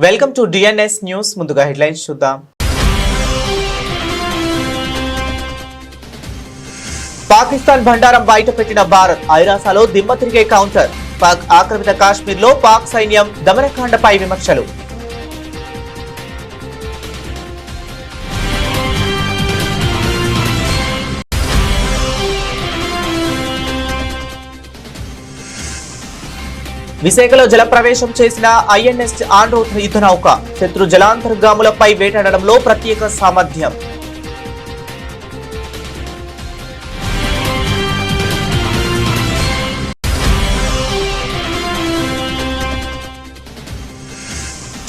Welcome to DNS news. ముందుగా headlines చూద్దాం. పాకిస్తాన్ బండారం బయటపెట్టిన భారత్, ఐరాసాలో దిమ్మ తిరిగే కౌంటర్. పాక్ ఆక్రమిత కాశ్మీర్లో పాక్ సైన్యం దమనకాండపై విమర్శలు. విశాఖలో జలప్రవేశం చేసిన ఐఎన్ఎస్ ఆండ్రూత్ యుద్ధ నౌక, శత్రు జలాంతర్గాములపై వేటాడడంలో ప్రత్యేక సామర్థ్యం.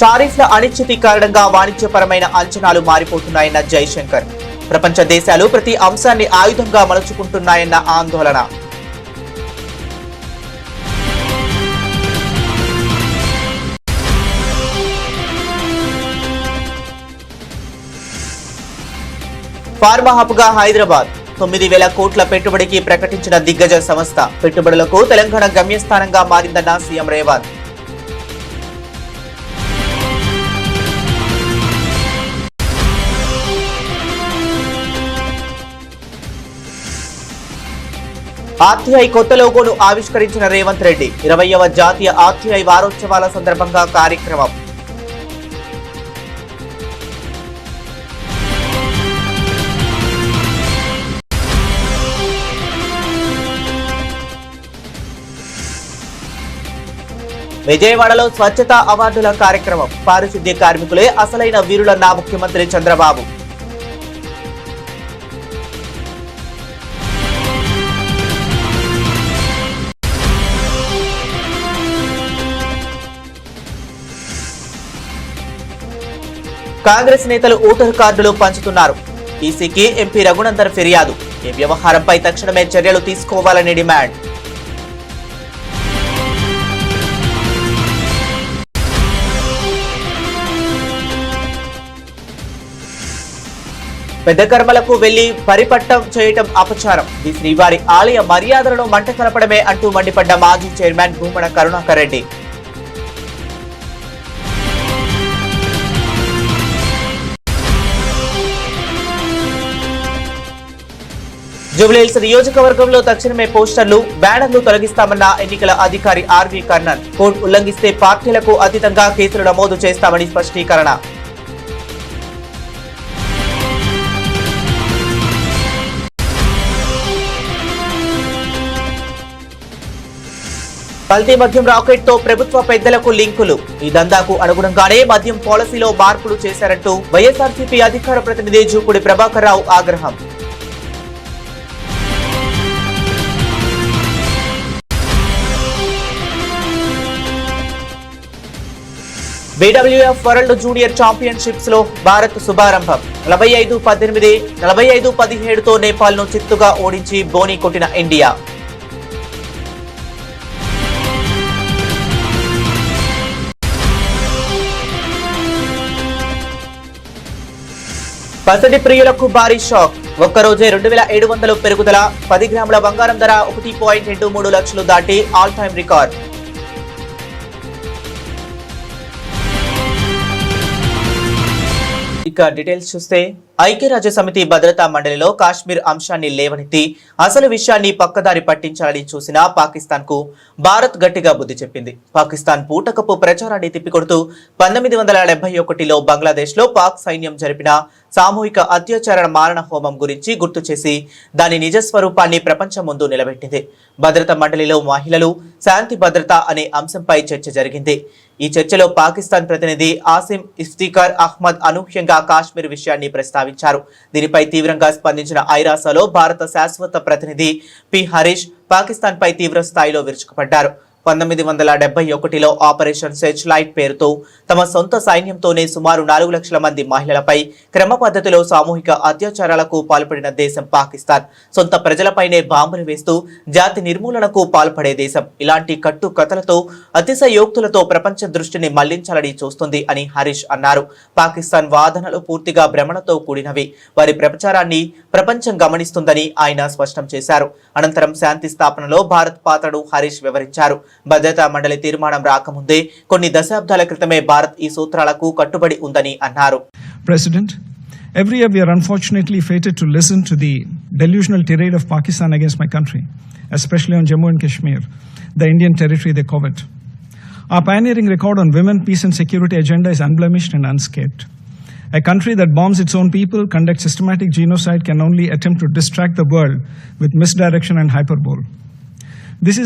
టారిఫ్ల అనిశ్చితి కారణంగా వాణిజ్యపరమైన అంచనాలు మారిపోతున్నాయన్న జైశంకర్. ప్రపంచ దేశాలు ప్రతి అంశాన్ని ఆయుధంగా మలుచుకుంటున్నాయన్న ఆందోళన. ఫార్మా హబ్ గా హైదరాబాద్, 9,000 కోట్ల పెట్టుబడికి ప్రకటించిన దిగ్గజ సంస్థ. పెట్టుబడులకు తెలంగాణ గమ్యస్థానంగా మారిందన్న సీఎం రేవంత్. ఆర్టీఐ కొత్త లోగోను ఆవిష్కరించిన రేవంత్ రెడ్డి. 20వ జాతీయ ఆర్టీఐ వారోత్సవాల సందర్భంగా కార్యక్రమం. విజయవాడలో స్వచ్ఛతా అవార్డుల కార్యక్రమం. పారిశుద్ధ్య కార్మికులే అసలైన వీరులన్న ముఖ్యమంత్రి చంద్రబాబు. కాంగ్రెస్ నేతలు ఓటర్ కార్డులు పంచుతున్నారు. ఈసీకి ఎంపీ రఘునందన్ ఫిర్యాదు. ఈ వ్యవహారంపై తక్షణమే చర్యలు తీసుకోవాలని డిమాండ్. పెద్ద కర్మలకు వెళ్లి పరిపట్టం చేయటం అపచారం. ఈ శ్రీవారి ఆలయ మర్యాదలను మంట కలపడమే అంటూ మండిపడ్డ మాజీ చైర్మన్ భూమన కరుణాకర్ రెడ్డి. జూబ్లీహిల్స్ నియోజకవర్గంలో తక్షణమే పోస్టర్లు, బ్యానర్లు తొలగిస్తామన్న ఎన్నికల అధికారి ఆర్వి కర్ణన్. కోడ్ ఉల్లంఘిస్తే పార్టీలకు అతీతంగా కేసులు నమోదు చేస్తామని స్పష్టీకరణ. కల్తీ మద్యం రాకెట్ తో ప్రభుత్వ పెద్దలకు లింకులు. ఈ దందాకు అనుగుణంగానే మద్యం పాలసీలో మార్పులు చేశారంటూ వైఎస్ఆర్సీపీ అధికార ప్రతినిధి జూపూడి ప్రభాకర్ రావు ఆగ్రహం. BWF వరల్డ్ జూనియర్ ఛాంపియన్షిప్స్ లో భారత్ శుభారంభం. 45-18, 45-17తో నేపాల్ ను చిత్తుగా ఓడించి బోని కొట్టిన ఇండియా. పసిడి ప్రియులకు భారీ షాక్. ఒక్కరోజే 2,700 పెరుగుదల. 10 గ్రాముల బంగారం ధర 1.23 లక్షలు దాటి ఆల్ టైమ్ రికార్డ్. ఇక డీటెయిల్స్ చూస్తే, ఐక్యరాజ్య సమితి భద్రతా మండలిలో కాశ్మీర్ అంశాన్ని లేవనెత్తి అసలు విషయాన్ని పక్కదారి పట్టించాలని చూసిన పాకిస్తాన్ కు భారత్ గట్టిగా బుద్ధి చెప్పింది. పాకిస్తాన్ పూటకపు ప్రచారాన్ని తిప్పికొడుతూ 1971లో బంగ్లాదేశ్ లో పాక్ సైన్యం జరిపిన సామూహిక అత్యాచార మారణ హోమం గురించి గుర్తు చేసి దాని నిజ స్వరూపాన్ని ప్రపంచం ముందు నిలబెట్టింది. భద్రతా మండలిలో మహిళలు, శాంతి భద్రత అనే అంశంపై చర్చ జరిగింది. ఈ చర్చలో పాకిస్తాన్ ప్రతినిధి ఆసిమ్ ఇఫ్తిఖార్ అహ్మద్ అనూహ్యంగా కాశ్మీర్ విషయాన్ని ప్రస్తావించారు. దీనిపై తీవ్రంగా స్పందించిన ఐరాసాలో భారత శాశ్వత ప్రతినిధి పి హరీష్ పాకిస్తాన్ పై తీవ్ర స్థాయిలో విరుచుకుపడ్డారు. 1971లో ఆపరేషన్ సెర్చ్ లైట్ పేరుతో తమ సొంత సైన్యంతోనే సుమారు 4 లక్షల మంది మహిళలపై క్రమ పద్ధతిలో సామూహిక అత్యాచారాలకు పాల్పడిన దేశం పాకిస్తాన్. సొంత ప్రజలపైనే బాంబులు వేస్తూ జాతి నిర్మూలనకు పాల్పడే దేశం. ఇలాంటి కట్టు కథలతో, అతిశయోక్తులతో ప్రపంచ దృష్టిని మళ్లించాలని చూస్తుంది అని హరీష్ అన్నారు. పాకిస్తాన్ వాదనలు పూర్తిగా భ్రమణతో కూడినవి. వారి ప్రచారాన్ని ప్రపంచం గమనిస్తుందని ఆయన స్పష్టం చేశారు. అనంతరం శాంతి స్థాపనలో భారత్ పాత్రను హరీష్ వివరించారు. భద్రతా మండలి తీర్మానం రాకముందే కొన్ని దశాబ్దాల క్రితమే భారత్ ఈ సూత్రాలకు కట్టుబడి ఉందని అన్నారు. President, every year we are unfortunately fated to listen to the delusional tirade of Pakistan against my country, especially on Jammu and Kashmir, the Indian territory they covet. Our pioneering record on women, peace and security agenda is unblemished and unscathed. A country that bombs its own people, conducts systematic genocide, can only attempt to distract the world with misdirection and hyperbole. This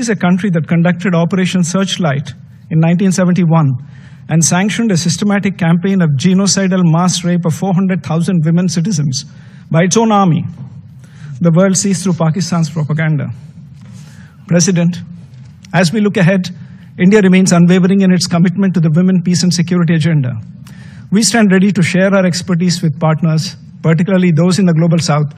is a country that conducted Operation Searchlight in 1971 and sanctioned a systematic campaign of genocidal mass rape of 400,000 women citizens by its own army. The world sees through Pakistan's propaganda. President, as we look ahead, India remains unwavering in its commitment to the women, peace and security agenda. We stand ready to share our expertise with partners, particularly those in the Global South,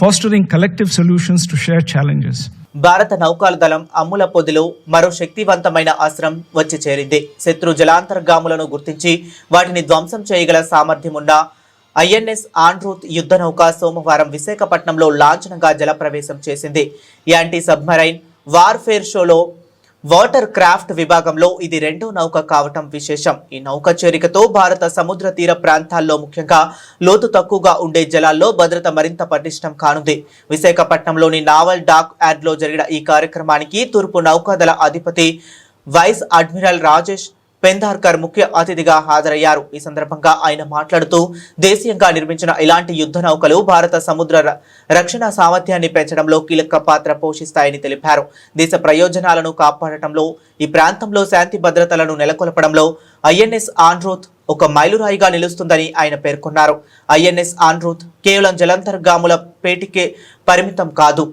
fostering collective solutions to shared challenges. భారత నౌకాల దళం అమ్ముల పొదిలో మరో శక్తివంతమైన అస్త్రం వచ్చి చేరింది. శత్రు జలాంతర్గాములను గుర్తించి వాటిని ధ్వంసం చేయగల సామర్థ్యం ఉన్న ఐఎన్ఎస్ ఆండ్రూత్ యుద్ధ నౌక సోమవారం విశాఖపట్నంలో లాంఛనంగా జలప్రవేశం చేసింది. యాంటీ సబ్మరైన్ వార్ఫేర్ షోలో వాటర్ క్రాఫ్ట్ విభాగంలో ఇది రెండో నౌక కావటం విశేషం. ఈ నౌక చేరికతో భారత సముద్ర తీర ప్రాంతాల్లో ముఖ్యంగా లోతు తక్కువగా ఉండే జలాల్లో భద్రత మరింత పటిష్టం కానుంది. విశాఖపట్నంలోని నావల్ డాక్ యార్డ్లో జరిగిన ఈ కార్యక్రమానికి తూర్పు నౌకాదళ అధిపతి వైస్ అడ్మిరల్ రాజేష్ పెందార్కర్ ముఖ్య అతిథిగా హాజరయ్యారు. ఈ సందర్భంగా ఆయన మాట్లాడుతూ దేశీయంగా నిర్మించిన ఇలాంటి యుద్ధ నౌకలు భారత సముద్ర రక్షణ సామర్థ్యాన్ని పెంచడంలో కీలక పాత్ర పోషిస్తాయని తెలిపారు. దేశ ప్రయోజనాలను కాపాడటంలో, ఈ ప్రాంతంలో శాంతి భద్రతలను నెలకొల్పడంలో ఐఎన్ఎస్ ఆండ్రూత్ ఒక మైలురాయిగా నిలుస్తుందని ఆయన పేర్కొన్నారు. ఐఎన్ఎస్ ఆండ్రూత్ కేవలం జలాంతర్గాముల పేటికే పరిమితం కాదు.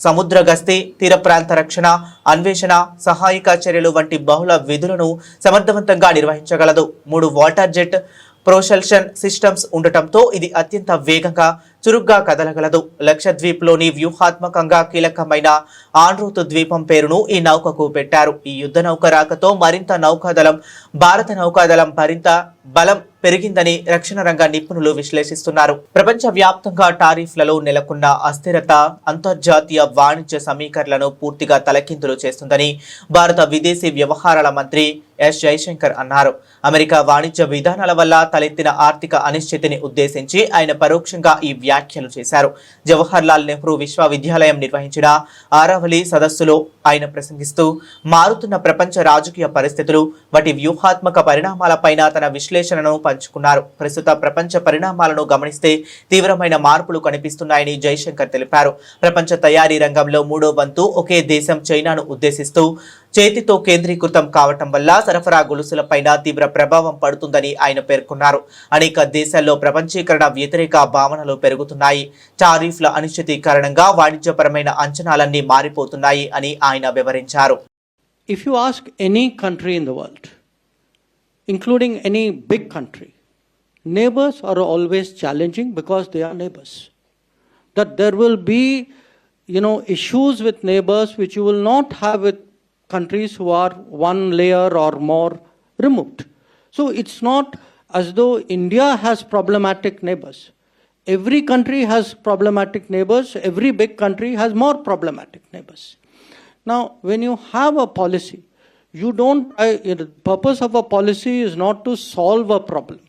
సముద్ర గస్తీ, తీర ప్రాంత రక్షణ, అన్వేషణ, సహాయక చర్యలు వంటి బహుళ విధులను సమర్థవంతంగా నిర్వహించగలదు. 3 వాటర్ జెట్ ప్రొపల్షన్ సిస్టమ్స్ ఉండటంతో ఇది అత్యంత వేగంగా, చురుగ్గా కదలగలదు. లక్షద్వీప్లోని వ్యూహాత్మకంగా కీలకమైన ఆండ్రూత్ ద్వీపం పేరును ఈ నౌకకు పెట్టారు. ఈ యుద్ధ నౌక రాకతో భారత నౌకాదళం మరింత బలం పెరిగిందని రక్షణ రంగ నిపుణులు విశ్లేషిస్తున్నారు. ప్రపంచ వ్యాప్తంగా టారిఫ్లలో నెలకొన్న అస్థిరత అంతర్జాతీయ వాణిజ్య సమీకరణలను పూర్తిగా తలకిందులు చేస్తుందని భారత విదేశీ వ్యవహారాల మంత్రి ఎస్ జైశంకర్ అన్నారు. అమెరికా వాణిజ్య విధానాల వల్ల తలెత్తిన ఆర్థిక అనిశ్చితిని ఉద్దేశించి ఆయన పరోక్షంగా ఈ వ్యాఖ్యలు చేశారు. జవహర్ లాల్ నెహ్రూ విశ్వవిద్యాలయం నిర్వహించిన ఆరావళి సదస్సులో ఆయన ప్రసంగిస్తూ మారుతున్న ప్రపంచ రాజకీయ పరిస్థితులు, వాటి వ్యూహాత్మక పరిణామాలపైన తన విశ్లేషణను పంచుకున్నారు. ప్రస్తుత ప్రపంచ పరిణామాలను గమనిస్తే తీవ్రమైన మార్పులు కనిపిస్తున్నాయని జైశంకర్ తెలిపారు. ప్రపంచ తయారీ రంగంలో 3వ వంతు ఒకే దేశం చైనాను ఉద్దేశిస్తూ చేతితో కేంద్రీకృతం కావటం వల్ల సరఫరా గొలుసులపైన తీవ్ర ప్రభావం పడుతుందని ఆయన పేర్కొన్నారు. అనేక దేశాల్లో ప్రపంచీకరణ వ్యతిరేక భావనలు పెరుగుతున్నాయి. టారిఫ్ల అనిశ్చితి కారణంగా వాణిజ్యపరమైన అంచనాలన్నీ మారిపోతున్నాయి అని ఆయన వివరించారు. If you ask any country in the world, including any big country, neighbors are always challenging because they are neighbors. That there will be, issues with neighbors which you will not have with countries who are one layer or more removed. So it's not as though India has problematic neighbors. Every country has problematic neighbors. Every big country has more problematic neighbors. Now, when you have a policy, the purpose of a policy is not to solve a problem.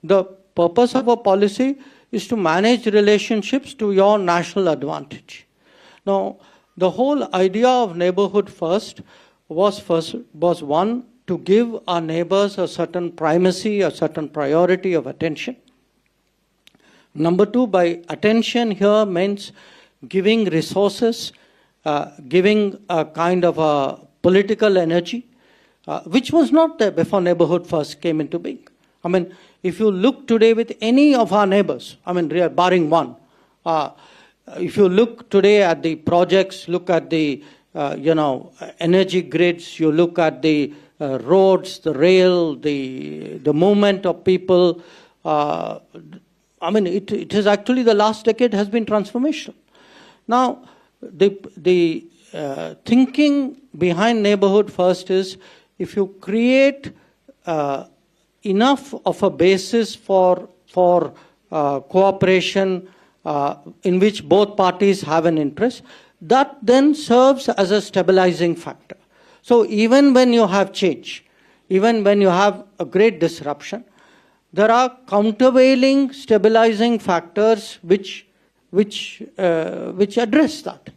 The purpose of a policy is to manage relationships to your national advantage. Now, the whole idea of neighborhood first was one, to give our neighbors a certain primacy, a certain priority of attention. Number 2, by attention here means giving resources, giving a kind of a political energy, which was not there before neighborhood first came into being. I mean, if you look today with any of our neighbors, barring one, if you look today at the projects, look at the energy grids, you look at the roads, the rail, the movement of people, it is actually the last decade has been transformational. Now, the thinking behind neighborhood first is, if you create enough of a basis for cooperation in which both parties have an interest, that then serves as a stabilizing factor. So even when you have change, even when you have a great disruption, there are countervailing stabilizing factors which address that.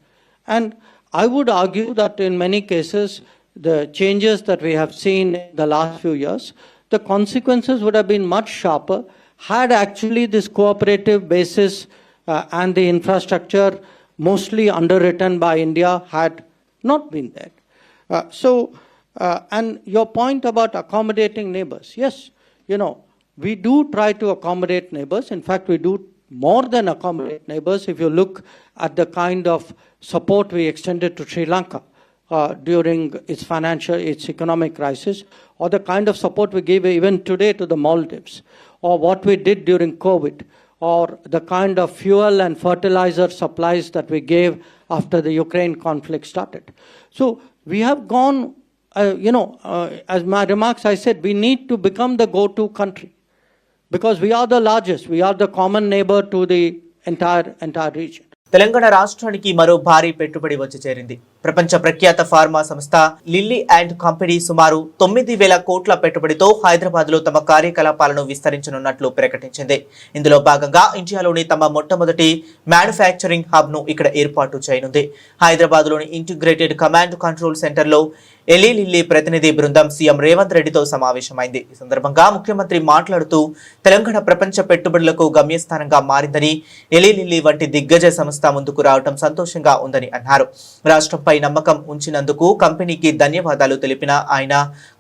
And I would argue that in many cases, the changes that we have seen in the last few years, the consequences would have been much sharper had actually this cooperative basis and the infrastructure mostly underwritten by India had not been there. And your point about accommodating neighbors, yes, we do try to accommodate neighbors. In fact, we do more than accommodate neighbors. If you look at the kind of support we extended to Sri Lanka during its economic crisis, or the kind of support we give even today to the Maldives, or what we did during COVID, or the kind of fuel and fertilizer supplies that we gave after the Ukraine conflict started. So we have gone, as my remarks I said, we need to become the go-to country because we are the largest, we are the common neighbor to the entire region. Telangana రాష్ట్రానికి మరో భారీ పెట్టుబడి వచ్చి చేరింది. ప్రపంచ ప్రఖ్యాత pharma సంస్థ lily and company సుమారు 9,000 కోట్ల పెట్టుబడితో హైదరాబాద్ లో తమ కార్యకలాపాలను విస్తరించనున్నట్లు ప్రకటించింది. ఇందులో భాగంగా ఇండియాలోని తమ మొట్టమొదటి మ్యానుఫ్యాక్చరింగ్ హబ్ ను ఇక్కడ ఏర్పాటు చేయనుంది. హైదరాబాద్ లోని ఇంటిగ్రేటెడ్ కమాండ్ కంట్రోల్ సెంటర్ లో ఎలీ లిల్లీ ప్రతినిధి బృందం సీఎం రేవంత్ రెడ్డితో సమావేశమైంది. ఈ సందర్భంగా ముఖ్యమంత్రి మాట్లాడుతూ తెలంగాణ ప్రపంచ పెట్టుబడులకు గమ్యస్థానంగా మారిందని, ఎలీ లిల్లీ వంటి దిగ్గజ సంస్థ ముందుకు రావడం సంతోషంగా ఉందని అన్నారు. రాష్ట్రంపై నమ్మకం ఉంచినందుకు కంపెనీకి ధన్యవాదాలు తెలిపిన ఆయన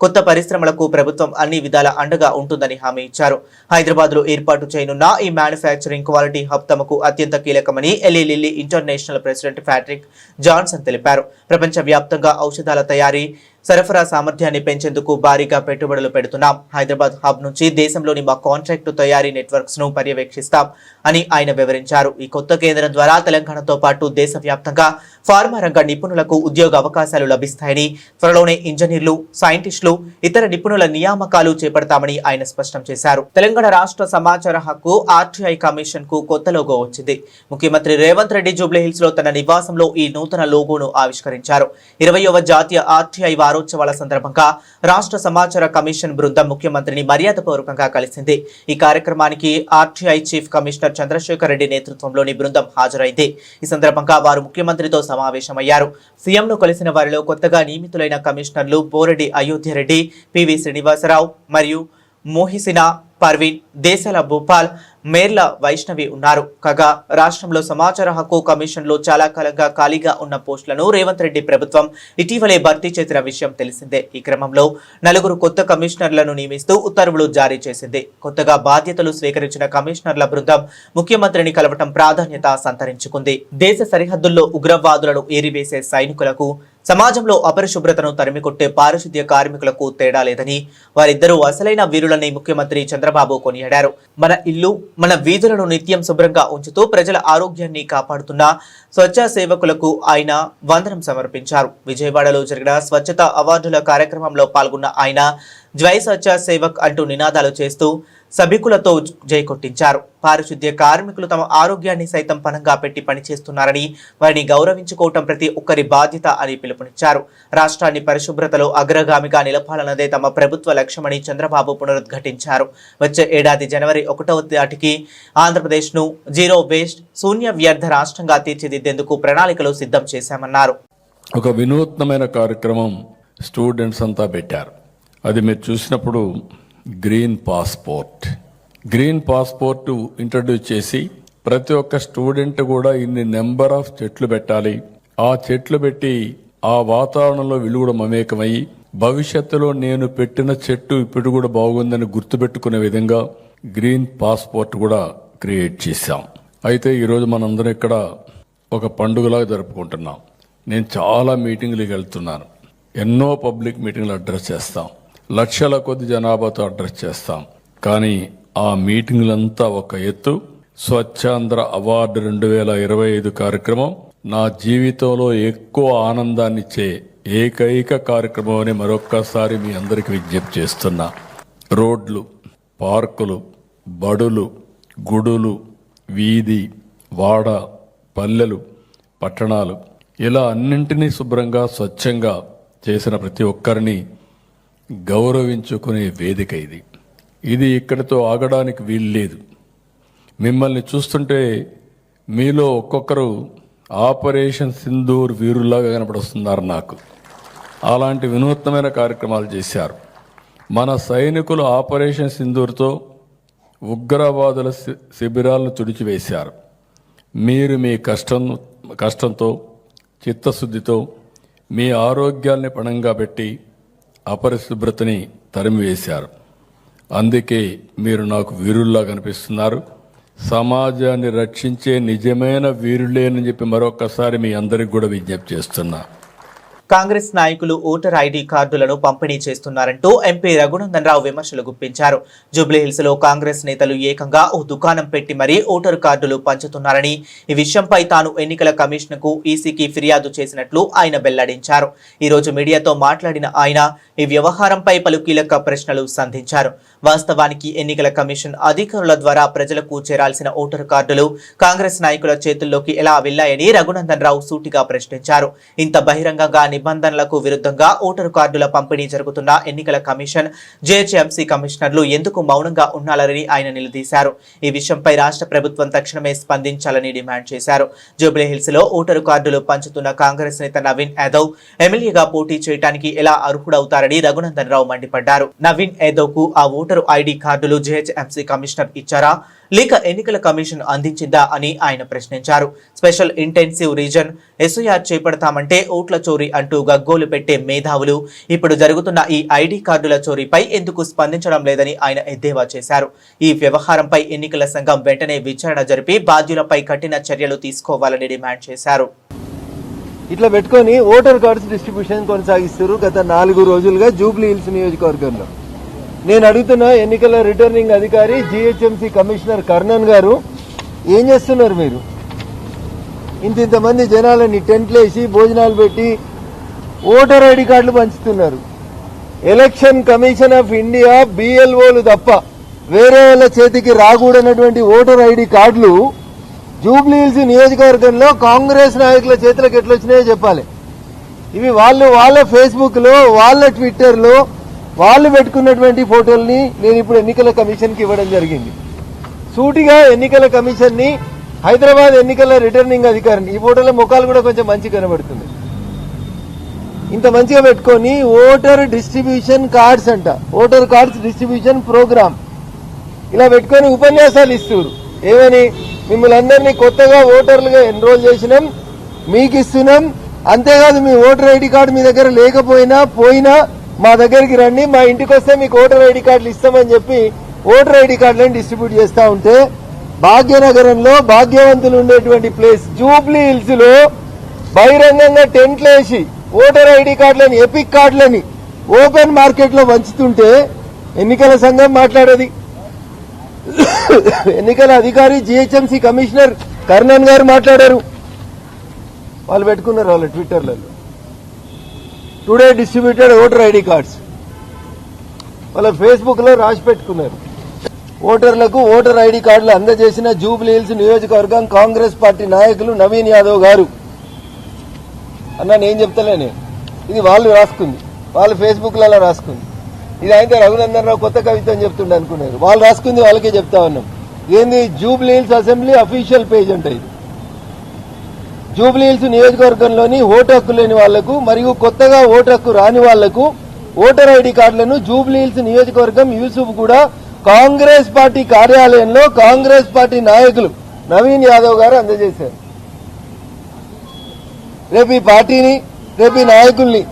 కొత్త పరిశ్రమలకు ప్రభుత్వం అన్ని విధాల అండగా ఉంటుందని హామీ ఇచ్చారు. హైదరాబాద్ లో ఏర్పాటు చేయనున్న ఈ మ్యానుఫ్యాక్చరింగ్ క్వాలిటీ హబ్ తమకు అత్యంత కీలకమని Eli Lilly international president Patrick Johnson తెలిపారు. ప్రపంచ వ్యాప్తంగా ఔషధాల తయారీ సరఫరా సామర్థ్యాన్ని పెంచేందుకు భారీగా పెట్టుబడులు పెడుతున్నాం. హైదరాబాద్ హబ్ నుంచి దేశంలోని మా కాంట్రాక్టు తయారీ నెట్వర్క్స్ ను పర్యవేక్షిస్తాం అని ఆయన వివరించారు. ఈ కొత్త కేంద్రం ద్వారా తెలంగాణతో పాటు దేశవ్యాప్తంగా ఫార్మా రంగ నిపుణులకు ఉద్యోగ అవకాశాలు లభిస్తాయని, త్వరలోనే ఇంజనీర్లు, సైంటిస్టులు, ఇతర నిపుణుల నియామకాలు చేపడతామని ఆయన స్పష్టం చేశారు. తెలంగాణ రాష్ట్ర సమాచార హక్కు ఆర్టీఐ కమిషన్ కు కొత్త లోగో వచ్చింది. ముఖ్యమంత్రి రేవంత్ రెడ్డి జూబ్లీహిల్స్ లో తన నివాసంలో ఈ నూతన లోగోను ఆవిష్కరించారు. 20వ జాతీయ ఆర్టీఐ వారోత్సవాల సందర్భంగా రాష్ట్ర సమాచార కమిషన్ బృందం ముఖ్యమంత్రిని మర్యాదపూర్వకంగా కలిసింది. ఈ కార్యక్రమానికి RTI chief commissioner Chandrashekar Reddy నేతృత్వంలోని బృందం హాజరైంది. ఈ సందర్భంగా వారు ముఖ్యమంత్రితో సమావేశమయ్యారు. సీఎంను కలిసిన వారిలో కొత్తగా నియమితులైన కమిషనర్లు బోరెడ్డి అయోధ్యరెడ్డి, పివి శ్రీనివాసరావు మరియు మోహిసినా పర్వీన్, దేశాల భూపాల్, మేర్ల వైష్ణవి ఉన్నారు. కాగా రాష్ట్రంలో సమాచార హక్కు కమిషన్ లో చాలా కాలంగా ఖాళీగా ఉన్న పోస్టులను రేవంత్ రెడ్డి ప్రభుత్వం ఇటీవలే భర్తీ చేసిన విషయం తెలిసిందే. ఈ క్రమంలో 4 కొత్త కమిషనర్లను నియమిస్తూ ఉత్తర్వులు జారీ చేసింది. కొత్తగా బాధ్యతలు స్వీకరించిన కమిషనర్ల బృందం ముఖ్యమంత్రిని కలవటం ప్రాధాన్యత సంతరించుకుంది. దేశ సరిహద్దుల్లో ఉగ్రవాదులను ఏరివేసే సైనికులకు, సమాజంలో అపరిశుభ్రతను తరిమికొట్టే పారిశుద్ధ్య కార్మికులకు తేడా లేదని, వారిద్దరూ అసలైన వీరులని ముఖ్యమంత్రి చంద్రబాబు కొనియాడారు. మన ఇల్లు, మన వీధులను నిత్యం శుభ్రంగా ఉంచుతూ ప్రజల ఆరోగ్యాన్ని కాపాడుతున్న స్వచ్ఛ సేవకులకు ఆయన వందనం సమర్పించారు. విజయవాడలో జరిగిన స్వచ్ఛత అవార్డుల కార్యక్రమంలో పాల్గొన్న ఆయన జై స్వచ్ఛ సేవక్ అంటూ నినాదాలు చేస్తూ సభికులతో జైకొట్టించారు. పారిశుద్ధ్య కార్మికులు తమ ఆరోగ్యాన్ని సైతం పణంగా పెట్టి పనిచేస్తున్నారని, వారిని గౌరవించుకోవటం ప్రతి ఒక్కరి బాధ్యత అని పిలుపునిచ్చారు. రాష్ట్రాన్ని పరిశుభ్రతలో అగ్రగామిగా నిలపాలన్నదే తమ ప్రభుత్వ లక్ష్యమని చంద్రబాబు పునరుద్ఘాటించారు. వచ్చే ఏడాది జనవరి 1వ తేదీకి ఆంధ్రప్రదేశ్ను జీరో వేస్ట్, శూన్య వ్యర్థ రాష్ట్రంగా తీర్చిదిద్దేందుకు ప్రణాళికలు సిద్ధం చేశామన్నారు. ఒక వినూత్నమైన కార్యక్రమం స్టూడెంట్స్ అంతా పెట్టారు. అది మీరు చూసినప్పుడు గ్రీన్ పాస్పోర్ట్ ఇంట్రడ్యూస్ చేసి ప్రతి ఒక్క స్టూడెంట్ కూడా ఇన్ని నెంబర్ ఆఫ్ చెట్లు పెట్టాలి, ఆ చెట్లు పెట్టి ఆ వాతావరణంలో వీళ్ళు కూడా మమేకమయ్యి భవిష్యత్తులో నేను పెట్టిన చెట్టు ఇప్పుడు కూడా బాగుందని గుర్తుపెట్టుకునే విధంగా గ్రీన్ పాస్పోర్ట్ కూడా క్రియేట్ చేశాం. అయితే ఈరోజు మనందరం ఇక్కడ ఒక పండుగలాగా జరుపుకుంటున్నాం. నేను చాలా మీటింగ్లకు వెళ్తున్నాను, ఎన్నో పబ్లిక్ మీటింగ్లు అడ్రస్ చేస్తాం, లక్షల కొద్ది జనాభాతో అడ్రస్ చేస్తాం. కానీ ఆ మీటింగ్లంతా ఒక ఎత్తు. స్వచ్ఛాంధ్ర అవార్డు 2025 కార్యక్రమం నా జీవితంలో ఎక్కువ ఆనందాన్నిచ్చే ఏకైక కార్యక్రమం అని మరొక్కసారి మీ అందరికీ విజ్ఞప్తి చేస్తున్నా. రోడ్లు, పార్కులు, బడులు, గుడులు, వీధి, వాడ, పల్లెలు, పట్టణాలు ఇలా అన్నింటినీ శుభ్రంగా స్వచ్ఛంగా చేసిన ప్రతి ఒక్కరిని గౌరవించుకునే వేదిక ఇది ఇక్కడితో ఆగడానికి వీలు లేదు. మిమ్మల్ని చూస్తుంటే మీలో ఒక్కొక్కరు ఆపరేషన్ సింధూర్ వీరుల్లాగా కనపడుస్తున్నారు నాకు. అలాంటి వినూత్నమైన కార్యక్రమాలు చేశారు. మన సైనికులు ఆపరేషన్ సింధూర్తో ఉగ్రవాదుల శిబిరాలను తుడిచివేశారు. మీరు మీ కష్టంతో చిత్తశుద్ధితో మీ ఆరోగ్యాల్ని పణంగా పెట్టి అపరిశుభ్రతని తరిమివేశారు. అందుకే మీరు నాకు వీరుల్లా కనిపిస్తున్నారు. సమాజాన్ని రక్షించే నిజమైన వీరులేనని చెప్పి మరొకసారి మీ అందరికి కూడా విజ్ఞప్తి చేస్తున్నా. కాంగ్రెస్ నాయకులు ఓటర్ ఐడి కార్డులను పంపిణీ చేస్తున్నారంటూ ఎంపీ రఘునందన్ రావు విమర్శలు గుప్పించారు. జూబ్లీహిల్స్ లో కాంగ్రెస్ నేతలు ఏకంగా ఓ దుకాణం పెట్టి మరీ ఓటర్ కార్డులు పంచుతున్నారని, ఈ విషయంపై తాను ఎన్నికల కమిషన్ కు ఈసీకి ఫిర్యాదు చేసినట్లు ఆయన వెల్లడించారు. ఈ రోజు మీడియాతో మాట్లాడిన ఆయన ఈ వ్యవహారంపై పలు కీలక ప్రశ్నలు సంధించారు. వాస్తవానికి ఎన్నికల కమిషన్ అధికారుల ద్వారా ప్రజలకు చేరాల్సిన ఓటర్ కార్డులు కాంగ్రెస్ నాయకుల చేతుల్లోకి ఎలా వెళ్లాయని రఘునందన్ రావు సూటిగా ప్రశ్నించారు. ఇంత బహిరంగంగా నిబంధనలకు విరుద్ధంగా ఓటరు కార్డుల పంపిణీ జరుగుతున్న ఎన్నికల కమిషన్, జేహెచ్ఎంసీ కమిషనర్లు ఎందుకు మౌనంగా ఉండాలని ఆయన నిలదీశారు. ఈ విషయంపై రాష్ట్ర ప్రభుత్వం తక్షణమే స్పందించాలని డిమాండ్ చేశారు. జూబ్లీహిల్స్ లో ఓటరు కార్డులు పంచుతున్న కాంగ్రెస్ నేత నవీన్ యాదవ్ ఎమ్మెల్యేగా పోటీ చేయడానికి ఎలా అర్హుడవుతారని రఘునందన్ రావు మండిపడ్డారు. నవీన్ యాదవ్ కు ఆ ఓటరు ఐడి కార్డులు జేహెచ్ఎంసీ కమిషనర్ ఇచ్చారా లేక ఎన్నికల కమిషన్ అందించిందా అని ఆయన ప్రశ్నించారు. స్పెషల్ ఇంటెన్సివ్ రీజన్ ఎస్ఐఆర్ చేపడతామంటే ఓట్ల చోరీ అంటూ గగ్గోలు పెట్టే మేధావులు ఇప్పుడు జరుగుతున్న ఈ ఐడి కార్డుల చోరీపై ఎందుకు స్పందించడం లేదని ఆయన ఎద్దేవా చేశారు. ఈ వ్యవహారంపై ఎన్నికల సంఘం వెంటనే విచారణ జరిపి బాధ్యులపై కఠిన చర్యలు తీసుకోవాలని డిమాండ్ చేశారు. ఇట్లా పెట్టుకొని ఓటర్ కార్డ్స్ డిస్ట్రిబ్యూషన్ కొనసాగిస్తారు గత 4 రోజులుగా జూబ్లీహిల్స్ నియోజకవర్గంలో. నేను అడుగుతున్న ఎన్నికల రిటర్నింగ్ అధికారి జీహెచ్ఎంసీ కమిషనర్ కర్ణన్ గారు, ఏం చేస్తున్నారు మీరు? ఇంతమంది జనాలని టెంట్లు వేసి భోజనాలు పెట్టి ఓటర్ ఐడి కార్డులు పంచుతున్నారు. ఎలక్షన్ కమిషన్ ఆఫ్ ఇండియా బిఎల్ఓలు తప్ప వేరే వాళ్ళ చేతికి రాకూడనటువంటి ఓటర్ ఐడి కార్డులు జూబ్లీహిల్స్ నియోజకవర్గంలో కాంగ్రెస్ నాయకుల చేతులకు ఎట్లొచ్చినాయో చెప్పాలి. ఇవి వాళ్ళ ఫేస్బుక్ లో, వాళ్ళ ట్విట్టర్ లో వాళ్ళు పెట్టుకున్నటువంటి ఫోటోల్ని నేను ఇప్పుడు ఎన్నికల కమిషన్ కి ఇవ్వడం జరిగింది. సూటిగా ఎన్నికల కమిషన్ ని, హైదరాబాద్ ఎన్నికల రిటర్నింగ్ అధికారిని, ఈ ఫోటోల ముఖాలు కూడా కొంచెం మంచిగా కనబడుతుంది, ఇంత మంచిగా పెట్టుకొని ఓటర్ డిస్ట్రిబ్యూషన్ కార్డ్స్ అంట, ఓటర్ కార్డ్స్ డిస్ట్రిబ్యూషన్ ప్రోగ్రామ్ ఇలా పెట్టుకొని ఉపన్యాసాలు ఇస్తున్నారు. ఏమని? మిమ్మల్ని అందరినీ కొత్తగా ఓటర్లుగా ఎన్రోల్ చేసినాం, మీకు ఇస్తున్నాం, అంతేకాదు మీ ఓటర్ ఐడి కార్డు మీ దగ్గర లేకపోయినా పోయినా మా దగ్గరికి రండి, మా ఇంటికి వస్తే మీకు ఓటర్ ఐడి కార్డులు ఇస్తామని చెప్పి ఓటర్ ఐడి కార్డులను డిస్ట్రిబ్యూట్ చేస్తూ ఉంటే, భాగ్యనగరంలో భాగ్యవంతులు ఉండేటువంటి ప్లేస్ జూబ్లీహిల్స్ లో బహిరంగంగా టెంట్లు వేసి ఓటర్ ఐడి కార్డులని, ఎపిక్ కార్డులని ఓపెన్ మార్కెట్ లో వంచుతుంటే ఎన్నికల సంఘం మాట్లాడేది. ఎన్నికల అధికారి జీహెచ్ఎంసీ కమిషనర్ కర్ణన్ గారు మాట్లాడారు. వాళ్ళు పెట్టుకున్నారు వాళ్ళ ట్విట్టర్లలో today distributed voter ID cards, వాళ్ళ ఫేస్బుక్ లో రాసి పెట్టుకున్నారు. ఓటర్లకు ఓటర్ ఐడి కార్డులు అందజేసిన జూబ్లీహిల్స్ నియోజకవర్గం కాంగ్రెస్ పార్టీ నాయకులు నవీన్ యాదవ్ గారు అన్నా. నేను చెప్తలేనే, ఇది వాళ్ళు రాసుకుంది, వాళ్ళ ఫేస్బుక్ లలో రాసుకుంది. ఇది అయితే రఘునందన్ రావు కొత్త కవిత అని చెప్తుండే అనుకున్నారు. వాళ్ళు రాసుకుంది వాళ్ళకే చెప్తా ఉన్నాం. ఏంది? జూబ్లీహిల్స్ అసెంబ్లీ అఫీషియల్ పేజ్ అంటే ఇది. జూబ్లీహిల్స్ నియోజకవర్గంలోని ఓటు హక్కు లేని వాళ్లకు మరియు కొత్తగా ఓటు హక్కు రాని వాళ్లకు ఓటర్ ఐడి కార్డులను జూబ్లీహిల్స్ నియోజకవర్గం యూసుఫ్ కూడా కాంగ్రెస్ పార్టీ కార్యాలయంలో కాంగ్రెస్ పార్టీ నాయకులు నవీన్ యాదవ్ గారు అందజేశారు. రేపు ఈ పార్టీని, రేపు ఈ నాయకుల్ని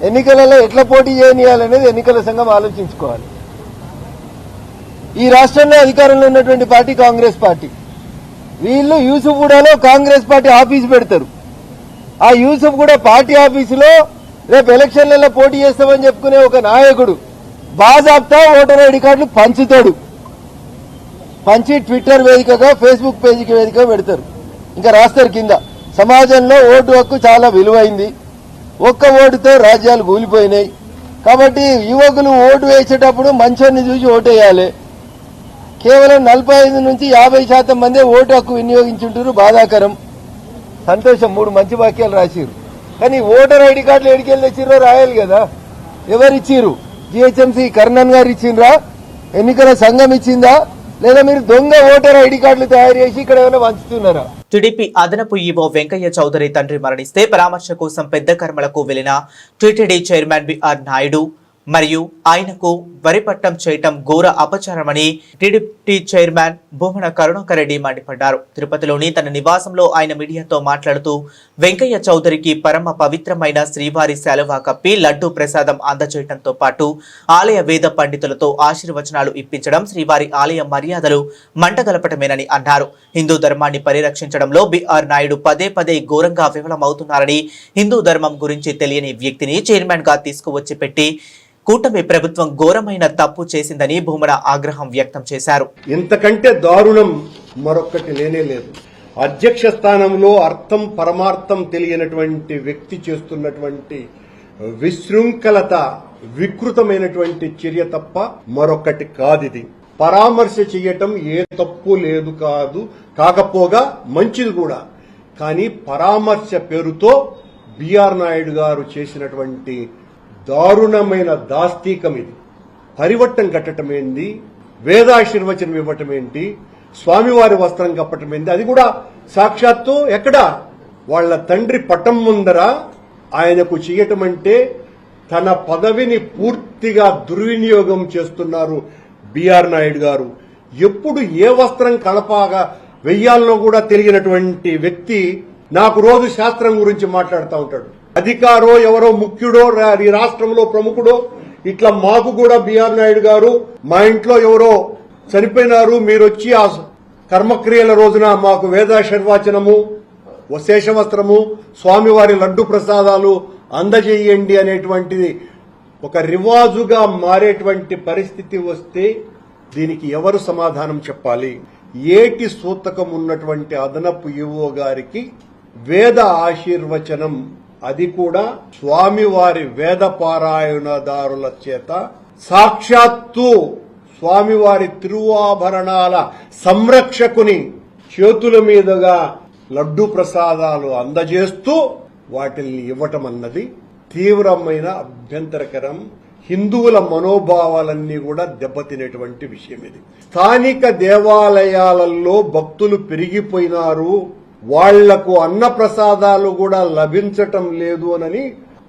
ఎన్నికలలో ఎట్లా పోటీ చేయనియాలనేది ఎన్నికల సంఘం ఆలోచించుకోవాలి. ఈ రాష్ట్రంలో అధికారంలో ఉన్నటువంటి పార్టీ కాంగ్రెస్ పార్టీ. వీళ్ళు యూసుఫ్గూడలో కాంగ్రెస్ పార్టీ ఆఫీసు పెడతారు. ఆ యూసుఫ్గూడ పార్టీ ఆఫీసులో రేపు ఎలక్షన్లలో పోటీ చేస్తామని చెప్పుకునే ఒక నాయకుడు బాజాబ్తా ఓటర్ ఐడి కార్డులు పంచుతాడు. పంచి ట్విట్టర్ వేదికగా, ఫేస్బుక్ పేజీకి వేదికగా పెడతారు. ఇంకా రాస్తారు కింద, సమాజంలో ఓటు హక్కు చాలా విలువైంది, ఒక్క ఓటుతో రాజ్యాలు కూలిపోయినాయి, కాబట్టి యువకులు ఓటు వేసేటప్పుడు మంచోన్ని చూసి ఓటేయాలి. కేవలం 45 నుంచి 50% మందే ఓటు హక్కు వినియోగించుంటారు, బాధాకరం. సంతోషం, 3 మంచి వాక్యాలు రాసిరు. కానీ ఓటర్ ఐడి కార్డులు ఎడికెళ్ళి తెచ్చిర్రో రాయాలి కదా. ఎవరు ఇచ్చిర్రు? జిహెచ్ఎంసీ కర్ణన్ గారు ఇచ్చిండ్రా? ఎన్నికల సంఘం ఇచ్చిందా? లేదా మీరు దొంగ ఓటర్ ఐడి కార్డులు తయారు చేసి ఇక్కడ ఏమైనా పంచుతున్నారా? టీడీపీ అదనపు ఈవో వెంకయ్య చౌదరి తండ్రి మరణిస్తే పరామర్శ కోసం పెద్ద కర్మలకు వెళ్లిన టీటీడీ చైర్మన్ బిఆర్ నాయుడు మరియు ఆయనకు వరిపట్టం చేయటం ఘోర అపచారమని టీడీపీ చైర్మన్ భూమన కరుణాకర్ రెడ్డి మండిపడ్డారు. తిరుపతిలోని తన నివాసంలో ఆయన మీడియాతో మాట్లాడుతూ వెంకయ్య చౌదరికి పరమ పవిత్రమైన శ్రీవారి శాలువా కప్పి లడ్డూ ప్రసాదం అందజేయడంతో పాటు ఆలయ వేద పండితులతో ఆశీర్వచనాలు ఇప్పించడం శ్రీవారి ఆలయ మర్యాదలు మంటగలపటమేనని అన్నారు. హిందూ ధర్మాన్ని పరిరక్షించడంలో బిఆర్ నాయుడు పదే పదే ఘోరంగా విఫలమవుతున్నారని, హిందూ ధర్మం గురించి తెలియని వ్యక్తిని చైర్మన్ గా తీసుకువచ్చి పెట్టి కూటమి ప్రభుత్వం ఘోరమైన తప్పు చేసిందని భూమన ఆగ్రహం వ్యక్తం చేశారు. ఇంతకంటే దారుణం మరొక్కటి లేనే లేదు. అధ్యక్ష స్థానంలో అర్థం పరమార్థం తెలియనటువంటి వ్యక్తి చేస్తున్నటువంటి విశృంఖలత, వికృతమైనటువంటి చర్య తప్ప మరొక్కటి కాదిది. పరామర్శ చేయటం ఏ తప్పు లేదు కాకపోగా మంచిది కూడా. కానీ పరామర్శ పేరుతో బిఆర్ నాయుడు గారు చేసినటువంటి దారుణమైన దాస్తీకం ఇది. పరివట్టం కట్టడం ఏంది, వేదాశీర్వచనం ఇవ్వటం ఏంటి, స్వామివారి వస్త్రం కప్పటం ఏంది, అది కూడా సాక్షాత్తు ఎక్కడ వాళ్ళ తండ్రి పటం ముందర ఆయనకు చేయటం అంటే తన పదవిని పూర్తిగా దుర్వినియోగం చేస్తున్నారు బిఆర్ నాయుడు గారు. ఎప్పుడు ఏ వస్త్రం కలపాగా వెయ్యాల్లో కూడా తెలియనటువంటి వ్యక్తి నాకు రోజు శాస్త్రం గురించి మాట్లాడుతూ ఉంటాడు. అధికారో ఎవరో ముఖ్యుడో ఈ రాష్ట్రంలో ప్రముఖుడో ఇట్లా మాకు కూడా బిఆర్ నాయుడు గారు మా ఇంట్లో ఎవరో చనిపోయినారు, మీరొచ్చి ఆ కర్మక్రియల రోజున మాకు వేదాశీర్వచనము, శేషవస్త్రము, స్వామివారి లడ్డు ప్రసాదాలు అందజేయండి అనేటువంటిది ఒక రివాజుగా మారేటువంటి పరిస్థితి వస్తే దీనికి ఎవరు సమాధానం చెప్పాలి? ఏటి సూతకం ఉన్నటువంటి అదనపు ఈవో గారికి వేద ఆశీర్వచనం, అది కూడా స్వామివారి వేద పారాయణదారుల చేత సాక్షాత్తు స్వామివారి తిరువాభరణాల సంరక్షకుని చేతుల మీదుగా లడ్డు ప్రసాదాలు అందజేస్తూ వాటిని ఇవ్వటం అన్నది తీవ్రమైన అభ్యంతరకరం. హిందువుల మనోభావాలన్నీ కూడా దెబ్బతినేటువంటి విషయం ఇది. స్థానిక దేవాలయాలలో భక్తులు పెరిగిపోయినారు, వాళ్లకు అన్న ప్రసాదాలు కూడా లభించటం లేదు అని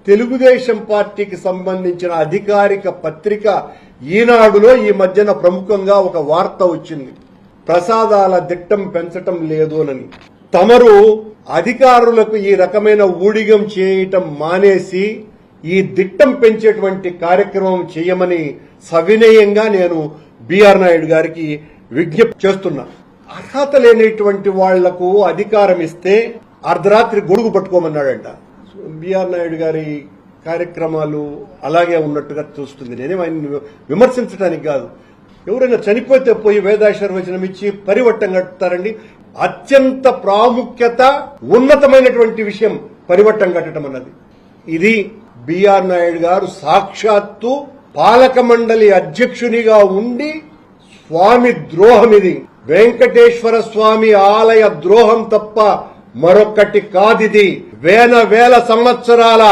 తెలుగుదేశం పార్టీకి సంబంధించిన అధికారిక పత్రిక ఈనాడులో ఈ మధ్యన ప్రముఖంగా ఒక వార్త వచ్చింది. ప్రసాదాల దిట్టం పెంచటం లేదు అని. తమరు అధికారులకు ఈ రకమైన ఊడిగం చేయటం మానేసి ఈ దిట్టం పెంచేటువంటి కార్యక్రమం చేయమని సవినయంగా నేను బిఆర్ నాయుడు గారికి విజ్ఞప్తి చేస్తున్నా. అర్హత లేనిటువంటి వాళ్లకు అధికారం ఇస్తే అర్ధరాత్రి గొడుగు పట్టుకోమన్నాడంట. బిఆర్ నాయుడు గారి కార్యక్రమాలు అలాగే ఉన్నట్టుగా చూస్తుంది. నేనే ఆయన విమర్శించడానికి కాదు. ఎవరైనా చనిపోతే పోయి వేదాశీర్వచనం ఇచ్చి పరివట్టం కట్టుతారండి. అత్యంత ప్రాముఖ్యత ఉన్నతమైనటువంటి విషయం పరివట్టం కట్టడం అన్నది. ఇది బిఆర్ నాయుడు గారు సాక్షాత్తు పాలక మండలి అధ్యక్షునిగా ఉండి స్వామి ద్రోహం, ఇది వెంకటేశ్వర స్వామి ఆలయ ద్రోహం తప్ప మరొక్కటి కాదిది. వేల సంవత్సరాల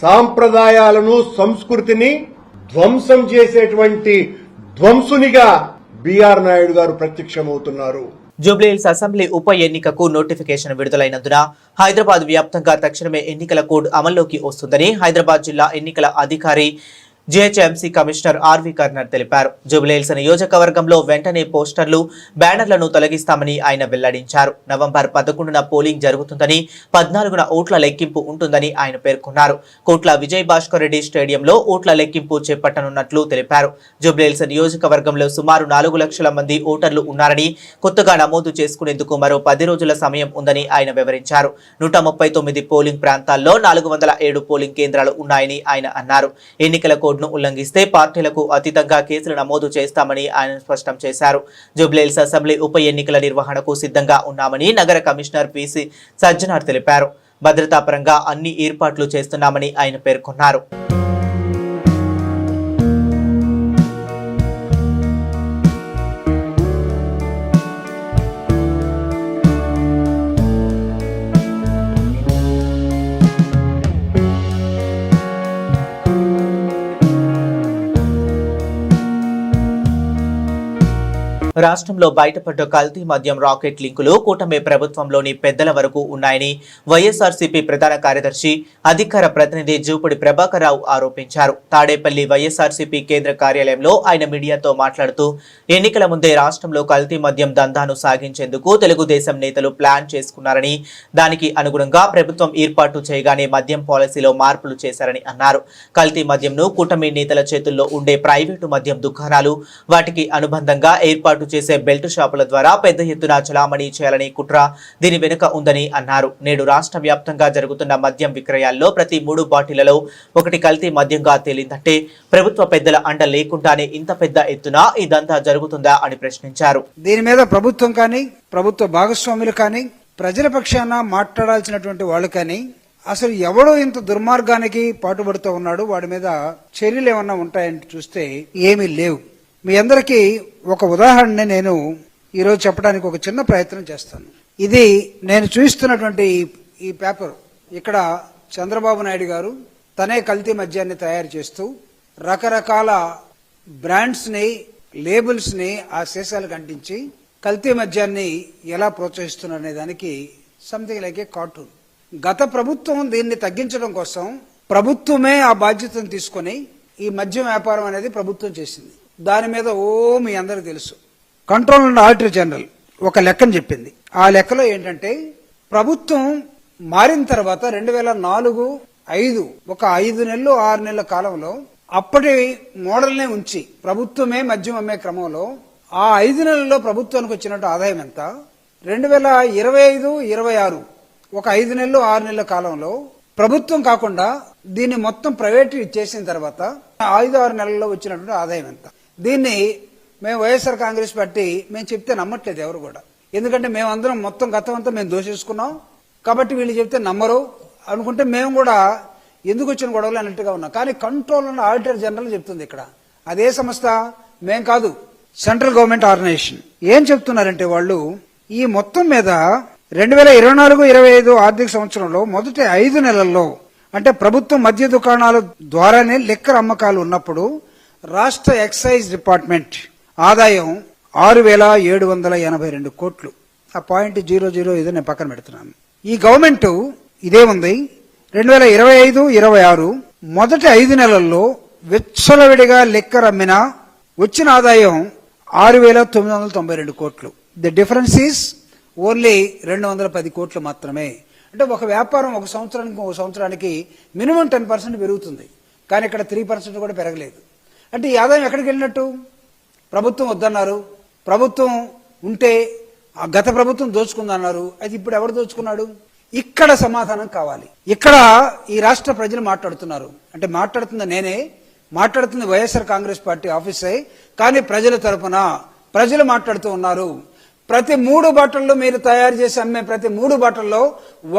సాంప్రదాయాలను, సంస్కృతిని ధ్వంసం చేసేటువంటి ధ్వంసునిగా బిఆర్ నాయుడు గారు ప్రత్యక్షమవుతున్నారు. జూబ్లీహిల్స్ అసెంబ్లీ ఉప ఎన్నికకు నోటిఫికేషన్ విడుదలైనందున హైదరాబాద్ వ్యాప్తంగా తక్షణమే ఎన్నికల కోడ్ అమల్లోకి వస్తుందని హైదరాబాద్ జిల్లా ఎన్నికల అధికారి జీహెచ్ఎంసీ కమిషనర్ ఆర్వి కర్నర్ తెలిపారు. జూబ్లీహిల్స్ నియోజకవర్గంలో వెంటనే పోస్టర్లు, బ్యానర్లను తొలగిస్తామని ఆయన వెల్లడించారు. నవంబర్ 11న పోలింగ్ జరుగుతుందని, 14న ఓట్ల లెక్కింపు ఉంటుందని ఆయన పేర్కొన్నారు. కోట్ల విజయ్ భాస్కర్ రెడ్డి స్టేడియంలో ఓట్ల లెక్కింపు చేపట్టనున్నట్లు తెలిపారు. జూబ్లీహిల్స్ నియోజకవర్గంలో సుమారు 4 లక్షల మంది ఓటర్లు ఉన్నారని, కొత్తగా నమోదు చేసుకునేందుకు మరో 10 రోజుల సమయం ఉందని ఆయన వివరించారు. 139 పోలింగ్ ప్రాంతాల్లో 407 పోలింగ్ కేంద్రాలు ఉన్నాయని ఆయన అన్నారు. ఎన్నికల కోడ్ ఉల్లంఘిస్తే పార్టీలకు అతీతంగా కేసులు నమోదు చేస్తామని ఆయన స్పష్టం చేశారు. జూబ్లీహిల్స్ అసెంబ్లీ ఉప ఎన్నికల నిర్వహణకు సిద్ధంగా ఉన్నామని నగర కమిషనర్ పిసి సజ్జనార్ తెలిపారు. భద్రతా పరంగా అన్ని ఏర్పాట్లు చేస్తున్నామని ఆయన పేర్కొన్నారు. రాష్ట్రంలో బయటపడ్డ కల్తీ మద్యం రాకెట్ లింకులు కూటమి ప్రభుత్వంలోని పెద్దల వరకు ఉన్నాయని వైఎస్ఆర్సీపీ ప్రధాన కార్యదర్శి అధికార ప్రతినిధి జూపూడి ప్రభాకర్ రావు ఆరోపించారు. తాడేపల్లి వైఎస్ఆర్సీపీ కేంద్ర కార్యాలయంలో ఆయన మీడియాతో మాట్లాడుతూ ఎన్నికల ముందే రాష్ట్రంలో కల్తీ మద్యం దందాను సాగించేందుకు తెలుగుదేశం నేతలు ప్లాన్ చేసుకున్నారని, దానికి అనుగుణంగా ప్రభుత్వం ఏర్పాటు చేయగానే మద్యం పాలసీలో మార్పులు చేశారని అన్నారు. కల్తీ మద్యంను కూటమి నేతల చేతుల్లో ఉండే ప్రైవేటు మద్యం దుకాణాలు, వాటికి అనుబంధంగా ఏర్పాటు చేసే బెల్ట్ షాపుల ద్వారా పెద్ద ఎత్తున చలామణి చేయాలని కుట్ర దీని వెనుక ఉందని అన్నారు. నేడు రాష్ట్ర వ్యాప్తంగా జరుగుతున్న మద్యం విక్రయాల్లో ప్రతి 3 బాటిళ్లలో 1 కల్తీ మద్యంగా తేలిందంటే ప్రభుత్వ పెద్దల అండ లేకుండానే ఇంత పెద్ద ఎత్తున ఇదంతా జరుగుతుందా అని ప్రశ్నించారు. దీని మీద ప్రభుత్వం కానీ, ప్రభుత్వ భాగస్వాములు కానీ, ప్రజల పక్షాన మాట్లాడాల్సినటువంటి వాళ్ళు కానీ అసలు ఎవడో ఇంత దుర్మార్గానికి పాటుపడుతూ ఉన్నాడు, వాడి మీద చర్యలు ఏమన్నా ఉంటాయంటే చూస్తే ఏమీ లేవు. మీ అందరికీ ఒక ఉదాహరణ నేను ఈరోజు చెప్పడానికి ఒక చిన్న ప్రయత్నం చేస్తాను. ఇది నేను చూస్తున్నటువంటి ఈ పేపర్. ఇక్కడ చంద్రబాబు నాయుడు గారు తనే కల్తీ మద్యాన్ని తయారు చేస్తూ రకరకాల బ్రాండ్స్ ని, లేబుల్స్ ని ఆ సీసాలకు అంటించి కల్తీ మద్యాన్ని ఎలా ప్రోత్సహిస్తున్నారు అనే దానికి సంథింగ్ లైక్ ఏ కార్టూన్. గత ప్రభుత్వం దీన్ని తగ్గించడం కోసం ప్రభుత్వమే ఆ బాధ్యతను తీసుకొని ఈ మద్యం వ్యాపారం అనేది ప్రభుత్వం చేసింది. దాని మీద మీ అందరికి తెలుసు, కంట్రోల్ అండ్ ఆడిటర్ జనరల్ ఒక లెక్కను చెప్పింది. ఆ లెక్కలో ఏంటంటే ప్రభుత్వం మారిన తర్వాత 2004-05 ఒక 5 నెలలు 6 నెలల కాలంలో అప్పటి మోడల్నే ఉంచి ప్రభుత్వమే మద్యం అమ్మే క్రమంలో ఆ 5 నెలల్లో ప్రభుత్వానికి వచ్చినట్టు ఆదాయం ఎంత? 2025-26 ఒక 5 నెలలు 6 నెలల కాలంలో ప్రభుత్వం కాకుండా దీన్ని మొత్తం ప్రైవేట్ చేసిన తర్వాత 5-6 నెలల్లో వచ్చినటువంటి ఆదాయం ఎంత? దీన్ని మేము వైఎస్ఆర్ కాంగ్రెస్ పార్టీ మేము చెప్తే నమ్మట్లేదు ఎవరు కూడా. ఎందుకంటే మేమందరం మొత్తం గతం అంతా మేము దోషేసుకున్నాం కాబట్టి వీళ్ళు చెప్తే నమ్మరు అనుకుంటే మేము కూడా ఎందుకు వచ్చిన గొడవలు అన్నట్టుగా ఉన్నాం. కానీ కంట్రోల్ అండ్ ఆడిటర్ జనరల్ చెప్తుంది ఇక్కడ. అదే సంస్థ, మేం కాదు, సెంట్రల్ గవర్నమెంట్ ఆర్గనైజేషన్. ఏం చెప్తున్నారంటే వాళ్ళు ఈ మొత్తం మీద 2024-25 ఆర్థిక సంవత్సరంలో మొదటి 5 నెలల్లో అంటే ప్రభుత్వ మద్య దుకాణాల ద్వారానే లిక్కర్ అమ్మకాలు ఉన్నప్పుడు రాష్ట్ర ఎక్సైజ్ డిపార్ట్మెంట్ ఆదాయం 6,782 కోట్లు. ఆ .00 ఏదో నేను పక్కన పెడుతున్నాను. ఈ గవర్నమెంట్ ఇదే ఉంది. 2025-26 మొదటి 5 నెలల్లో విచ్చలవిడిగా లిక్కర్ అమ్మిన వచ్చిన ఆదాయం 6,992 కోట్లు. ది డిఫరెన్స్ ఈస్ ఓన్లీ 210 కోట్లు మాత్రమే. అంటే ఒక వ్యాపారం ఒక సంవత్సరానికి మినిమం 10% పెరుగుతుంది, కానీ ఇక్కడ 3% కూడా పెరగలేదు. అంటే ఈ ఆదాయం ఎక్కడికి వెళ్ళినట్టు? ప్రభుత్వం వద్దన్నారు, ప్రభుత్వం ఉంటే గత ప్రభుత్వం దోచుకుందన్నారు. అది ఇప్పుడు ఎవరు దోచుకున్నాడు? ఇక్కడ సమాధానం కావాలి. ఇక్కడ ఈ రాష్ట్ర ప్రజలు మాట్లాడుతున్నారు. అంటే మాట్లాడుతుంది నేనే, మాట్లాడుతుంది వైఎస్ఆర్ కాంగ్రెస్ పార్టీ ఆఫీసే, కానీ ప్రజల తరపున ప్రజలు మాట్లాడుతూ ఉన్నారు. ప్రతి 3 బాటిల్లో మీరు తయారు చేసి అమ్మే ప్రతి 3 బాటిల్లో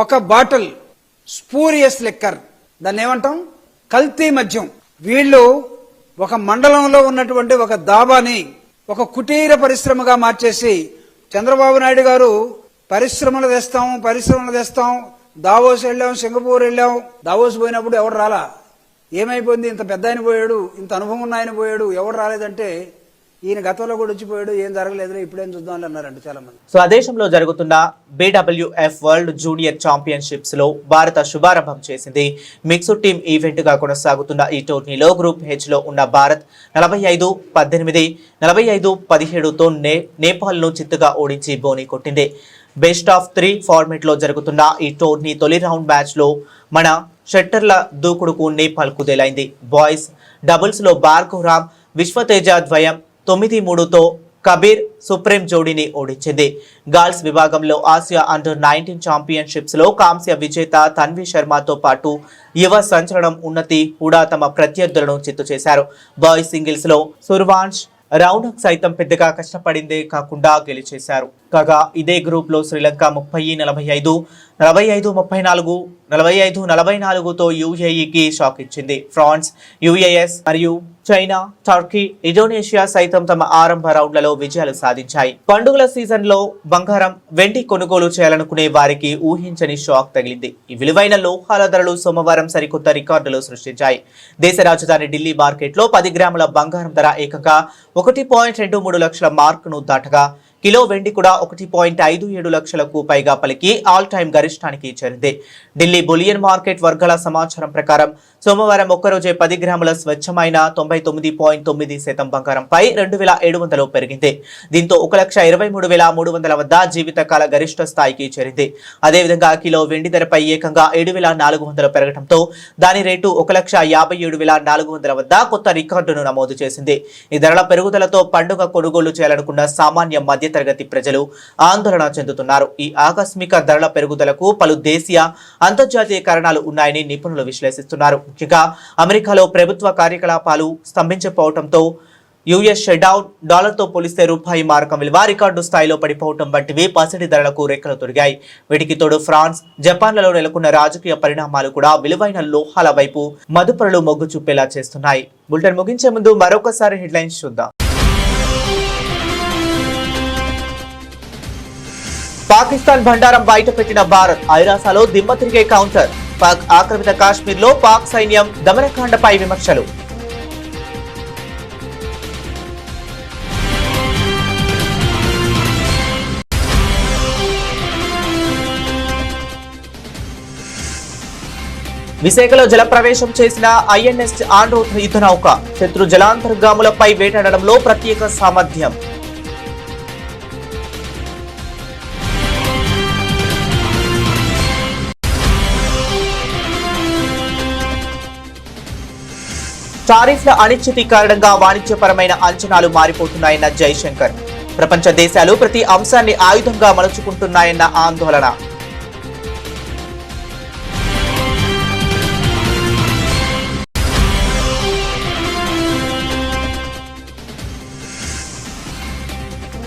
1 బాటిల్ స్పూరియస్ లిక్కర్, దాన్ని ఏమంటాం? కల్తీ మద్యం. వీళ్ళు ఒక మండలంలో ఉన్నటువంటి ఒక దాబాని ఒక కుటీర పరిశ్రమగా మార్చేసి చంద్రబాబు నాయుడు గారు పరిశ్రమలు తెస్తాం, దావోస్ వెళ్ళాం, సింగపూర్ వెళ్ళాం. దావోస్ పోయినప్పుడు ఎవరు రాలా? ఏమైపోయింది? ఇంత పెద్ద ఆయన పోయాడు, ఇంత అనుభవం ఉన్న ఆయన పోయాడు, ఎవరు రాలేదంటే ఈయన గతంలో కూడా వచ్చిపోయాడు, ఏం జరగలేదు, ఇప్పుడేం చూద్దాం అన్నారంట చాలా మంది. సో దేశంలో జరుగుతున్న BWF వరల్డ్ జూనియర్ ఛాంపియన్షిప్స్ లో భారత శుభారంభం చేసింది. మిక్స్డ్ టీమ్ ఈవెంట్ గా కొనసాగుతున్న ఈ టోర్నీలో గ్రూప్ H లో ఉన్న భారత్ 45-18, 45-17తో నేపాల్ ను చిత్తుగా ఓడించి బోని కొట్టింది. బెస్ట్ ఆఫ్ 3 ఫార్మేట్ లో జరుగుతున్న ఈ టోర్నీ తొలి రౌండ్ మ్యాచ్ లో మన షట్టర్ల దూకుడుకు నేపాల్ కుదేలైంది. బాయ్స్ డబుల్స్ లో భార్గవ్ రామ్, విశ్వతేజ ద్వయం 9-3తో కబీర్ సుప్రీం జోడీని ఓడించింది. గర్ల్స్ విభాగంలో ఆసియా అండర్-19 ఛాంపియన్షిప్స్ లో కాంస్య విజేత తన్వి శర్మతో పాటు యువ సంచలనం ఉన్నతి కూడా తమ ప్రత్యర్థులను చిత్తు చేశారు. బాయ్స్ సింగిల్స్ లో సుర్వాంష్, రౌనక్ సైతం పెద్దగా కష్టపడిందే కాకుండా గెలిచేశారు. కాగా ఇదే గ్రూప్ లో శ్రీలంక 30-45, 45-34, 45-44తో యుఏఈకి షాక్ ఇచ్చింది. ఫ్రాన్స్, యుఏఎస్ మరియు చైనా, టర్కీ, ఇండోనేషియా సైతం తమ ఆరంభ రౌండ్లలో విజయాలు సాధించాయి. పండుగల సీజన్ లో బంగారం, వెండి కొనుగోలు చేయాలనుకునే వారికి ఊహించని షాక్ తగిలింది. ఈ విలువైన లోహాల ధరలు సోమవారం సరికొత్త రికార్డులు సృష్టించాయి. దేశ రాజధాని ఢిల్లీ మార్కెట్లో 10 గ్రాముల బంగారం ధర ఏకంగా 1.23 లక్షల మార్కును దాటగా కిలో వెండి కూడా 1.57 లక్షలకు పైగా పలికి ఆల్ టైమ్ గరిష్టానికి చేరింది. ఢిల్లీ బులియన్ మార్కెట్ వర్గాల సమాచారం ప్రకారం సోమవారం ఒక్కరోజే 10 గ్రాముల స్వచ్ఛమైన 99.9% బంగారంపై 2,700 పెరిగింది. దీంతో 1,23,300 వద్ద జీవితకాల గరిష్ట స్థాయికి చేరింది. అదేవిధంగా కిలో వెండి ధరపై ఏకంగా 7,400 పెరగడంతో దాని రేటు 1,57,400 వద్ద కొత్త రికార్డును నమోదు చేసింది. ఈ ధరల పెరుగుదలతో పండుగ కొనుగోలు చేయాలనుకున్న సామాన్య మధ్యతరగతి ప్రజలు ఆందోళన చెందుతున్నారు. ఈ ఆకస్మిక ధరల పెరుగుదలకు పలు దేశీయ, అంతర్జాతీయ కారణాలు ఉన్నాయని నిపుణులు విశ్లేషిస్తున్నారు. ముఖ్యంగా అమెరికాలో ప్రభుత్వ కార్యకలాపాలు స్తంభించిపోవడంతో యుఎస్ షట్డౌన్, డాలర్తో పోలిస్తే రూపాయి మారకం విలువ రికార్డు స్థాయిలో పడిపోవడం వంటివి పసిడి ధరలకు రెక్కలు తొడిగాయి. వీటికి తోడు ఫ్రాన్స్, జపాన్లలో నెలకొన్న రాజకీయ పరిణామాలు కూడా విలువైన లోహాల వైపు మదుపరులు మొగ్గు చూపేలా చేస్తున్నాయి. బులెటిన్ ముగించే ముందు మరొకసారి హెడ్లైన్స్ చూద్దాం. పాకిస్తాన్ బండారం బయటపెట్టిన భారత్, ఐరాసాలో దిమ్మ తిరిగే కౌంటర్. పాక్ ఆక్రమిత కాశ్మీర్లో పాక్ సైన్యం దమనకాండపై విమర్శలు. విశాఖలో జలప్రవేశం చేసిన ఐఎన్ఎస్ ఆండ్రూత్ యుద్ధ నౌక, శత్రు జలాంతర్గాములపై వేటాడడంలో ప్రత్యేక సామర్థ్యం. టారిఫ్ల అనిశ్చితి కారణంగా వాణిజ్యపరమైన అంచనాలు మారిపోతున్నాయన్న జైశంకర్. ప్రపంచ దేశాలు ప్రతి అంశాన్ని ఆయుధంగా మలుచుకుంటున్నాయన్న ఆందోళన.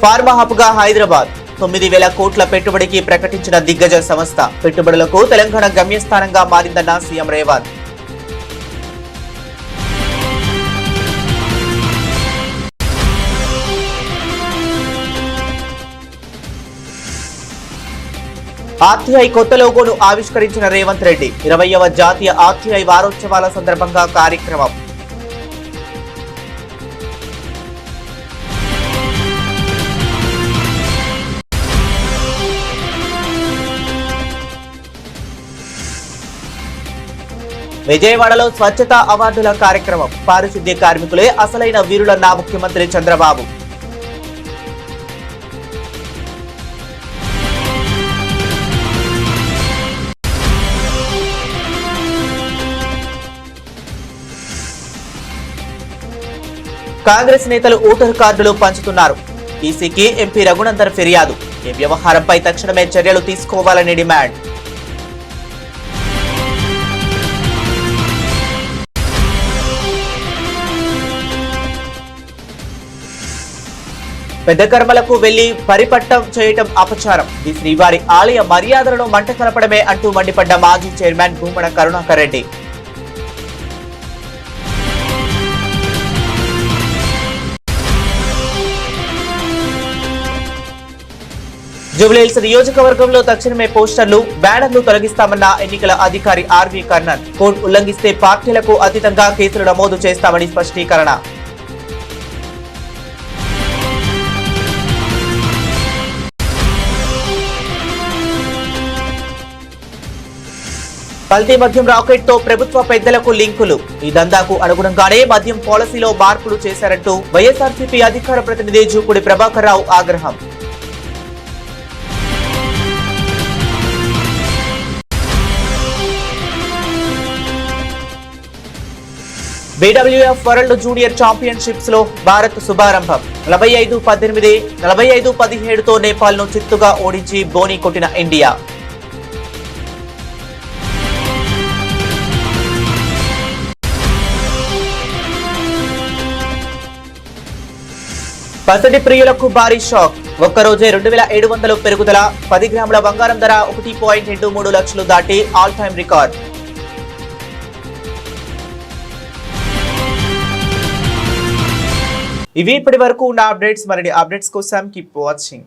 ఫార్మా హబ్గా హైదరాబాద్, 9,000 కోట్ల పెట్టుబడికి ప్రకటించిన దిగ్గజ సంస్థ. పెట్టుబడులకు తెలంగాణ గమ్యస్థానంగా మారిందన్న సీఎం రేవంత్. ఆర్టీఐ కొత్త లోగోను ఆవిష్కరించిన రేవంత్ రెడ్డి. 20వ జాతీయ ఆర్టీఐ వారోత్సవాల సందర్భంగా కార్యక్రమం. విజయవాడలో స్వచ్ఛతా అవార్డుల కార్యక్రమం. పారిశుద్ధ్య కార్మికులే అసలైన వీరులన్న ముఖ్యమంత్రి చంద్రబాబు. కాంగ్రెస్ నేతలు ఓటర్ కార్డులు పంచుతున్నారు. ఈసీకి ఎంపీ రఘునందన్ ఫిర్యాదు. ఈ వ్యవహారంపై తక్షణమే చర్యలు తీసుకోవాలని డిమాండ్. పెద్ద కర్మలకు వెళ్లి పరిపట్టం చేయటం అపచారం. ఈ శ్రీవారి ఆలయ మర్యాదలను మంట కలపడమే అంటూ మండిపడ్డ మాజీ చైర్మన్ భూమన కరుణాకర్ రెడ్డి. జూబ్లీహిల్స్ నియోజకవర్గంలో తక్షణమే పోస్టర్లు, బ్యానర్లు తొలగిస్తామన్న ఎన్నికల అధికారి ఆర్వి కర్ణన్. కోడ్ ఉల్లంఘిస్తే పార్టీలకు అతీతంగా కేసులు నమోదు చేస్తామని స్పష్టీకరణ. కల్తీ మద్యం రాకెట్ తో ప్రభుత్వ పెద్దలకు లింకులు. ఈ దందాకు అనుగుణంగానే మద్యం పాలసీలో మార్పులు చేశారంటూ వైఎస్ఆర్సీపీ అధికార ప్రతినిధి జూపూడి ప్రభాకర్ రావు ఆగ్రహం. బీడబ్ల్యూఎఫ్ వరల్డ్ జూనియర్ ఛాంపియన్షిప్స్ లో భారత్ శుభారంభం. 45-18, 45-17తో నేపాల్ ను చిత్తుగా ఓడించి బోని కొట్టిన ఇండియా. పసిడి ప్రియులకు భారీ షాక్. ఒక్కరోజే 2700 పెరుగుదల, 10 గ్రాముల బంగారం ధర 1.23 లక్షలు దాటి ఆల్ టైమ్ రికార్డ్. ఇవి ఇప్పటి వరకు ఉన్న అప్డేట్స్. మరిన్ని అప్డేట్స్ కోసం కీప్ వాచింగ్.